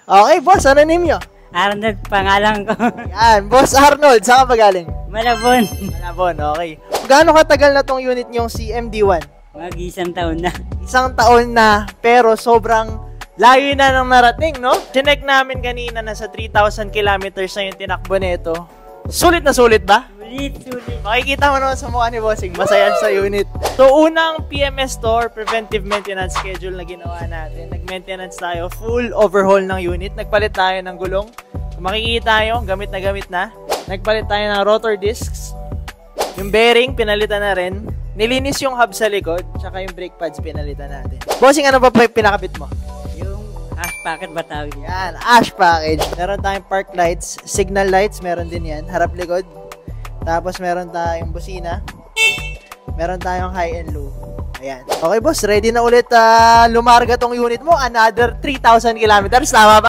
Okay, boss, ano name nyo? Arnold, pangalan ko. Yan, Boss Arnold, saan ka ba galing? Malabon. Malabon, okay. Gaano katagal na tong unit nyong CMD1? Mag-isang taon na. Isang taon na, pero sobrang layo na nang narating, no? Chinek namin kanina na sa 3,000 kilometers na yung tinakbo nito. Sulit na sulit ba? Sulit. Makikita mo naman sa mukha ni Bossing, masaya sa unit. So, unang PMS store, preventive maintenance schedule na ginawa natin. Nag-maintenance tayo, full overhaul ng unit. Nagpalit tayo ng gulong. Kung makikita tayo, gamit na. Nagpalit tayo ng rotor discs. Yung bearing, pinalitan na rin. Nilinis yung hub sa likod, tsaka yung brake pads, pinalitan natin. Bossing, ano pa pinakabit mo? Yung ash packet ba tawag niya? Yan, ash package. Meron tayong park lights, signal lights, meron din yan, harap likod. Tapos meron tayong busina. Meron tayong high and low. Ayan. Okay boss, ready na ulit lumarga tong unit mo. Another 3,000 kilometers, tama ba?